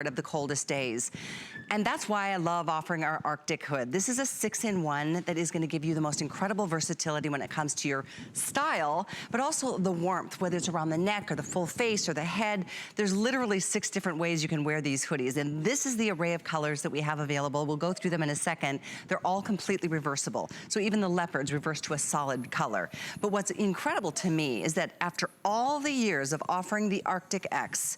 of the coldest days. And that's why I love offering our Arctic hood. This is a 6-in-1 that is gonna give you the most incredible versatility when it comes to your style, but also the warmth, whether it's around the neck or the full face or the head. There's literally 6 different ways you can wear these hoodies. And this is the array of colors that we have available. We'll go through them in a second. They're all completely reversible. So even the leopards reverse to a solid color. But what's incredible to me is that after all the years of offering the Arctic X,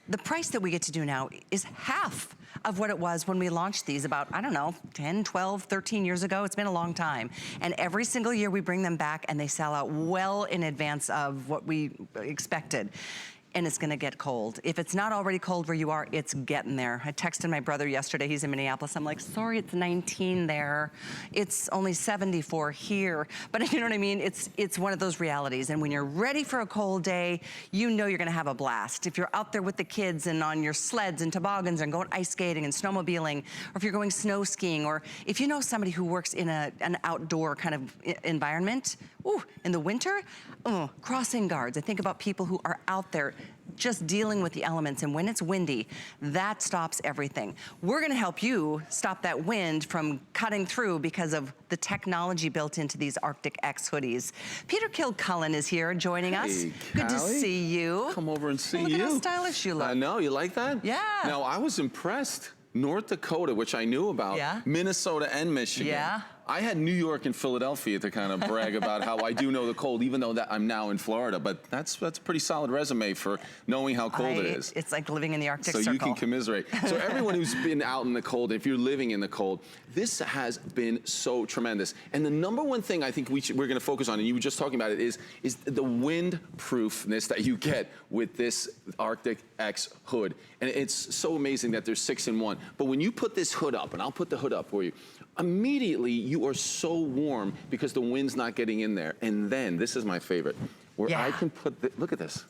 the price that we get to do now is half of what it was when we launched these about, I don't know, 10, 12, 13 years ago. It's been a long time. And every single year we bring them back and they sell out well in advance of what we expected. And it's gonna get cold. If it's not already cold where you are, it's getting there. I texted my brother yesterday, he's in Minneapolis. I'm like, sorry, it's 19 there. It's only 74 here. But you know what I mean? It's one of those realities. And when you're ready for a cold day, you know you're gonna have a blast. If you're out there with the kids and on your sleds and toboggans and going ice skating and snowmobiling, or if you're going snow skiing, or if you know somebody who works in an outdoor kind of environment, ooh, in the winter, crossing guards. I think about people who are out there just dealing with the elements, and when it's windy, that stops everything. We're gonna help you stop that wind from cutting through because of the technology built into these Arctic X hoodies. Peter Kilcullen is here joining us. Good to see you. Come over and see you. Look at how stylish you look. I know, you like that? Yeah. Now, I was impressed. North Dakota, which I knew about, yeah. Minnesota and Michigan. Yeah. I had New York and Philadelphia to kind of brag about how I do know the cold, even though that I'm now in Florida. But that's a pretty solid resume for knowing how cold it is. It's like living in the Arctic Circle. So you can commiserate. So everyone who's been out in the cold, if you're living in the cold, this has been so tremendous. And the number one thing I think we're going to focus on, and you were just talking about it, is the windproofness that you get with this Arctic X hood. And it's so amazing that there's 6-in-1. But when you put this hood up, and I'll put the hood up for you, immediately you are so warm because the wind's not getting in there. And then, this is my favorite, where I can put, look at this.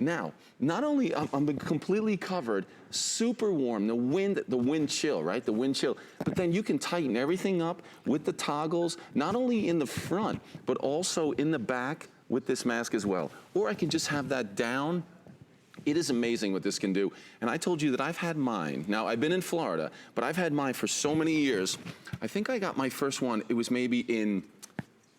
Now, not only I'm completely covered, super warm, the wind chill, right? The wind chill. But then you can tighten everything up with the toggles, not only in the front, but also in the back with this mask as well. Or I can just have that down. It is amazing what this can do. And I told you that I've had mine. Now, I've been in Florida, but I've had mine for so many years. I think I got my first one, it was maybe in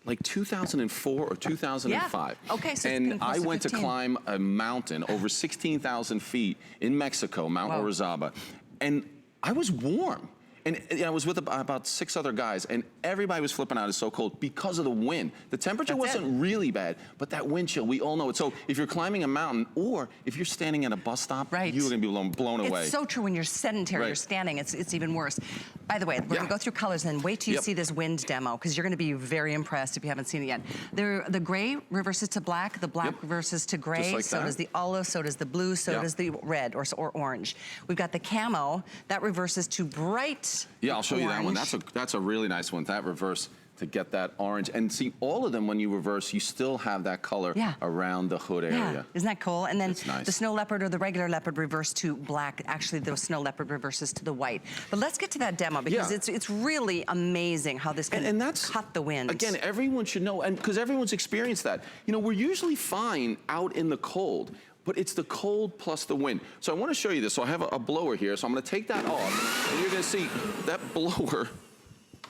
like 2004 or 2005. Yeah. Okay, so and I went 15. to climb a mountain over 16,000 feet in Mexico, Mount Orizaba. And I was warm. And I was with about 6 other guys, and everybody was flipping out. It's so cold because of the wind. The temperature wasn't really bad, but that wind chill, we all know it. So if you're climbing a mountain, or if you're standing at a bus stop, you're gonna be blown away. It's so true. When you're sedentary, you're standing, it's even worse. By the way, we're gonna go through colors, and wait till you see this wind demo, because you're gonna be very impressed if you haven't seen it yet. The gray reverses to black, the black reverses to gray, like so does the olive, so does the blue, so does the red or orange. We've got the camo, that reverses to bright Yeah, I'll show you that one. That's a really nice one. That reverse to get that orange. And see, all of them, when you reverse, you still have that color around the hood area. Yeah, isn't that cool? And then the snow leopard or the regular leopard reverse to black. Actually, the snow leopard reverses to the white. But let's get to that demo, because it's really amazing how this can cut the wind. Again, everyone should know, and because everyone's experienced that. You know, we're usually fine out in the cold, but it's the cold plus the wind. So I want to show you this. So I have a blower here, so I'm going to take that off, and you're going to see that blower.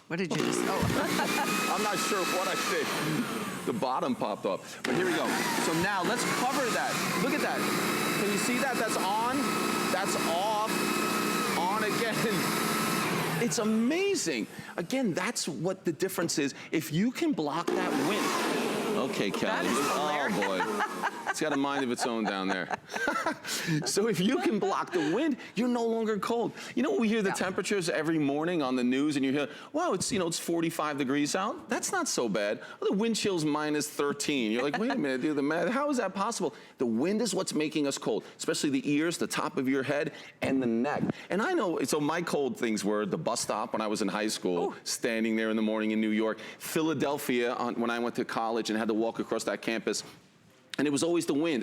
What did you just, I'm not sure what I did. The bottom popped off. But here we go. So now let's cover that. Look at that. Can you see that? That's on, that's off, on again. It's amazing. Again, that's what the difference is. If you can block that wind. Okay, Kelly. Oh, boy. It's got a mind of its own down there. So if you can block the wind, you're no longer cold. You know, we hear the temperatures every morning on the news, and you hear, wow, it's 45 degrees out. That's not so bad. Well, the wind chill's minus 13. You're like, wait a minute, do the math. How is that possible? The wind is what's making us cold, especially the ears, the top of your head, and the neck. And I know, so my cold things were the bus stop when I was in high school, standing there in the morning in New York, Philadelphia when I went to college and had to walk across that campus, and it was always the wind.